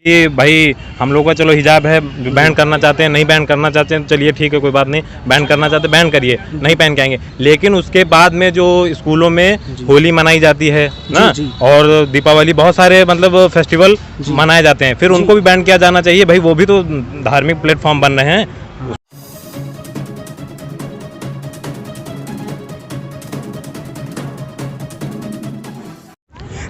कि भाई हम लोग का चलो हिजाब है, बैन करना चाहते हैं, नहीं बैन करना चाहते हैं, चलिए ठीक है कोई बात नहीं, बैन करना चाहते हैं बैन करिए, नहीं पहन के आएंगे। लेकिन उसके बाद में जो स्कूलों में होली मनाई जाती है ना, और दीपावली, बहुत सारे मतलब फेस्टिवल मनाए जाते हैं, फिर उनको भी बैन किया जाना चाहिए। भाई वो भी तो धार्मिक प्लेटफॉर्म बन रहे हैं।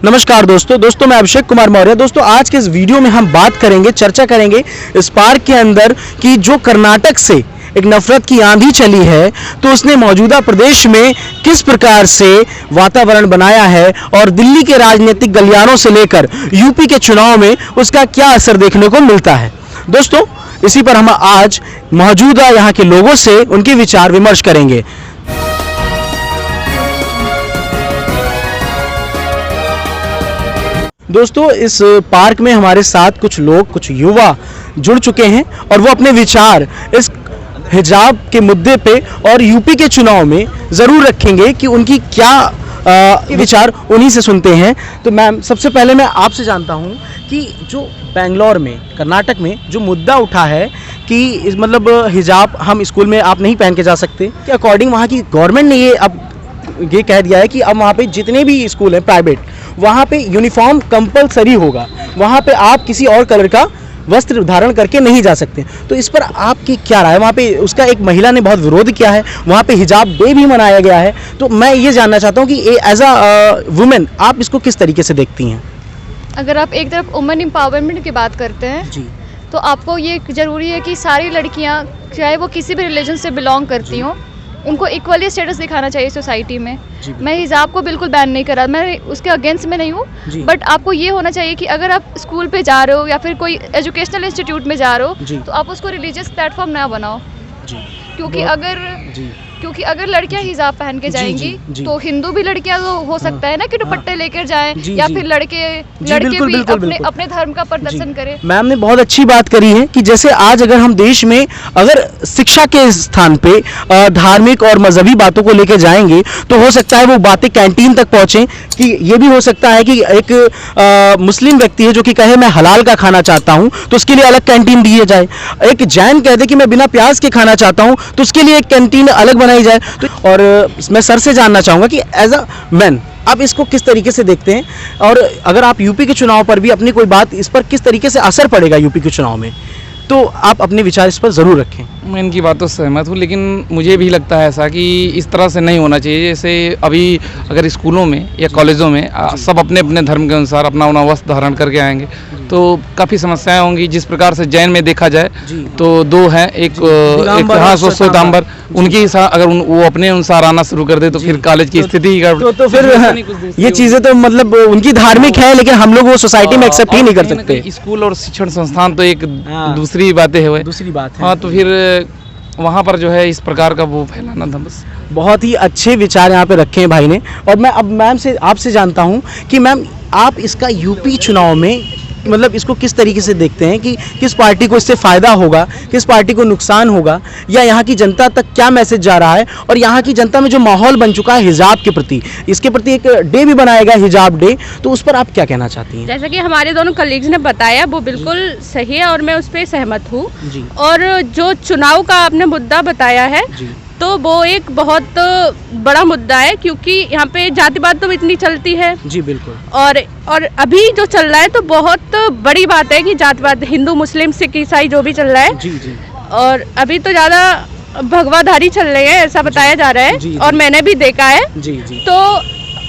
नमस्कार दोस्तों मैं अभिषेक कुमार मौर्य। दोस्तों आज के इस वीडियो में हम बात करेंगे, चर्चा करेंगे इस पार्क के अंदर कि जो कर्नाटक से एक नफरत की आंधी चली है, तो उसने मौजूदा प्रदेश में किस प्रकार से वातावरण बनाया है और दिल्ली के राजनीतिक गलियारों से लेकर यूपी के चुनाव में उसका क्या असर देखने को मिलता है। दोस्तों इसी पर हम आज मौजूदा यहाँ के लोगों से उनके विचार विमर्श करेंगे। दोस्तों इस पार्क में हमारे साथ कुछ लोग, कुछ युवा जुड़ चुके हैं और वो अपने विचार इस हिजाब के मुद्दे पे और यूपी के चुनाव में ज़रूर रखेंगे कि उनकी क्या विचार, उन्हीं से सुनते हैं। तो मैम, सबसे पहले मैं आपसे जानता हूँ कि जो बेंगलोर में, कर्नाटक में जो मुद्दा उठा है कि मतलब हिजाब हम स्कूल में आप नहीं पहन के जा सकते, कि अकॉर्डिंग वहाँ की गवर्नमेंट ने ये कह दिया है कि अब वहाँ पे जितने भी स्कूल हैं प्राइवेट, वहाँ पे यूनिफॉर्म कंपलसरी होगा, वहाँ पे आप किसी और कलर का वस्त्र धारण करके नहीं जा सकते। तो इस पर आपकी क्या राय है? वहाँ पे उसका एक महिला ने बहुत विरोध किया है, वहाँ पे हिजाब डे भी मनाया गया है। तो मैं ये जानना चाहता हूँ कि एज अ वुमेन आप इसको किस तरीके से देखती हैं? अगर आप एक तरफ वुमेन एम्पावरमेंट की बात करते हैं जी, तो आपको ये ज़रूरी है कि सारी लड़कियाँ, चाहे वो किसी भी रिलीजन से बिलोंग करती हों, उनको इक्वली स्टेटस दिखाना चाहिए सोसाइटी में। मैं हिजाब को बिल्कुल बैन नहीं कर रहा, मैं उसके अगेंस्ट में नहीं हूँ, बट आपको ये होना चाहिए कि अगर आप स्कूल पे जा रहे हो या फिर कोई एजुकेशनल इंस्टीट्यूट में जा रहे हो, तो आप उसको रिलीजियस प्लेटफॉर्म ना बनाओ। क्योंकि अगर लड़कियां हिजाब पहन के जाएंगी तो हिंदू भी लड़कियां तो हो सकता है ना कि दुपट्टे लेकर जाएं, या फिर लड़के भी अपने धर्म का प्रदर्शन करें। मैम ने बहुत अच्छी बात करी है कि जैसे आज अगर हम देश में अगर शिक्षा के स्थान पे धार्मिक और मजहबी बातों को लेकर जाएंगे, तो हो सकता है वो बातें कैंटीन तक पहुंचे। कि ये भी हो सकता है कि एक मुस्लिम व्यक्ति है जो कि कहे मैं हलाल का खाना चाहता हूं, तो उसके लिए अलग कैंटीन दिए जाए। एक जैन कह दे कि मैं बिना प्याज के खाना चाहता हूं, तो उसके लिए एक कैंटीन अलग बनाई जाए। तो और मैं सर से जानना चाहूँगा कि एज अ मैन आप इसको किस तरीके से देखते हैं, और अगर आप यूपी के चुनाव पर भी अपनी कोई बात, इस पर किस तरीके से असर पड़ेगा यूपी के चुनाव में, तो आप अपने विचार इस पर ज़रूर रखें। मैं इनकी बातों से सहमत हूँ, लेकिन मुझे भी लगता है ऐसा कि इस तरह से नहीं होना चाहिए। जैसे अभी अगर स्कूलों में या कॉलेजों में सब अपने अपने धर्म के अनुसार अपना अपना वस्त्र धारण करके आएंगे, तो काफ़ी समस्याएं होंगी। जिस प्रकार से जैन में देखा जाए तो दो हैं, एक श्वेतांबर, उनकी अगर वो अपने अनुसार आना शुरू कर दे तो फिर कॉलेज की स्थिति तो फिर ये चीज़ें तो मतलब उनकी धार्मिक है, लेकिन हम लोग वो सोसाइटी में एक्सेप्ट ही नहीं कर सकते। स्कूल और शिक्षण संस्थान तो एक दूसरी बातें है, दूसरी बात है। हाँ, तो फिर वहाँ पर जो है इस प्रकार का वो फैलाना था बस। बहुत ही अच्छे विचार यहाँ पे रखे हैं भाई ने। और मैं अब मैम से आपसे जानता हूँ कि मैम आप इसका यूपी चुनाव में मतलब इसको किस तरीके से देखते हैं कि किस पार्टी को इससे फ़ायदा होगा, किस पार्टी को नुकसान होगा, या यहाँ की जनता तक क्या मैसेज जा रहा है, और यहाँ की जनता में जो माहौल बन चुका है हिजाब के प्रति, इसके प्रति एक डे भी बनाया गया हिजाब डे, तो उस पर आप क्या कहना चाहती हैं? जैसा कि हमारे दोनों कलीग्स ने बताया वो बिल्कुल सही है और मैं उस पर सहमत हूँ। और जो चुनाव का आपने मुद्दा बताया है तो वो एक बहुत बड़ा मुद्दा है, क्योंकि यहाँ पे जातिवाद तो इतनी चलती है। जी बिल्कुल। और अभी जो चल रहा है तो बहुत बड़ी बात है कि जातिवाद, हिंदू मुस्लिम सिख ईसाई जो भी चल रहा है, जी। और अभी तो ज़्यादा भगवाधारी चल रहे हैं ऐसा बताया जा रहा है, और मैंने भी देखा है। तो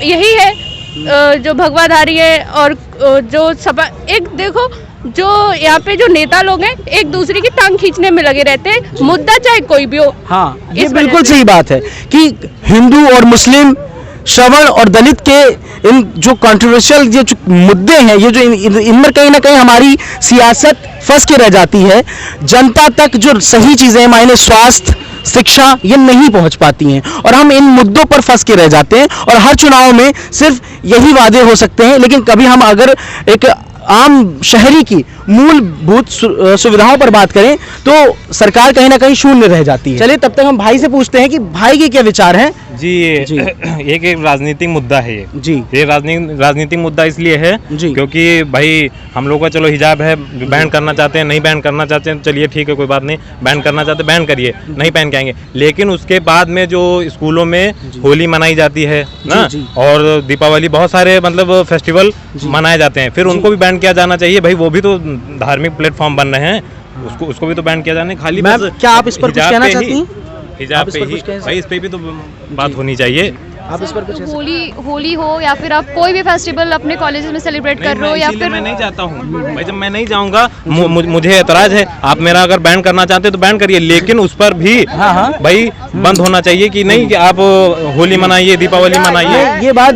यही है जो भगवाधारी है, और जो सपा एक देखो जो यहाँ पे जो नेता लोग हैं एक दूसरे की टांग खींचने में लगे रहते हैं, मुद्दा चाहे कोई भी हो। हाँ, ये बिल्कुल सही बात है कि हिंदू और मुस्लिम, श्रवण और दलित के इन जो कंट्रोवर्शियल ये जो मुद्दे हैं, ये जो इनमें कहीं ना कहीं हमारी सियासत फंस के रह जाती है। जनता तक जो सही चीज़ें मायने स्वास्थ्य, शिक्षा, ये नहीं पहुंच पाती हैं, और हम इन मुद्दों पर फंस के रह जाते हैं। और हर चुनाव में सिर्फ यही वादे हो सकते हैं, लेकिन कभी हम अगर एक आम शहरी की मूलभूत सुविधाओं पर बात करें तो सरकार कहीं ना कहीं शून्य रह जाती है। चलिए तब तक हम भाई से पूछते हैं कि भाई के क्या विचार हैं जी एक राजनीतिक मुद्दा है ये। जी ये राजनीतिक मुद्दा इसलिए है जी। क्योंकि भाई हम लोग का चलो हिजाब है, बैन करना चाहते हैं, नहीं बैन करना चाहते हैं, चलिए ठीक है कोई बात नहीं, बैन करना चाहते बैन करिए, नहीं पहन के आएंगे। लेकिन उसके बाद में जो स्कूलों में होली मनाई जाती है ना, और दीपावली, बहुत सारे मतलब फेस्टिवल मनाए जाते हैं, फिर उनको भी बैन किया जाना चाहिए। भाई वो भी तो धार्मिक प्लेटफॉर्म बन रहे हैं, उसको भी तो बैन किया जाना। खाली मैम क्या आप इस पर कुछ कहना चाहती हैं? हिजाब पे ही भाई, इस पे भी तो बात होनी चाहिए। आप इस पर कुछ तो होली हो या फिर आप कोई भी फेस्टिवल अपने कॉलेज में सेलिब्रेट कर रहे हो, या फिर मैं नहीं चाहता हूँ भाई, जब मैं नहीं जाऊँगा, मुझे एतराज है। आप मेरा अगर बैन करना चाहते तो बैन करिए, लेकिन उस पर भी भाई बंद होना चाहिए कि नहीं कि आप होली मनाइए, दीपावली मनाइए। ये बात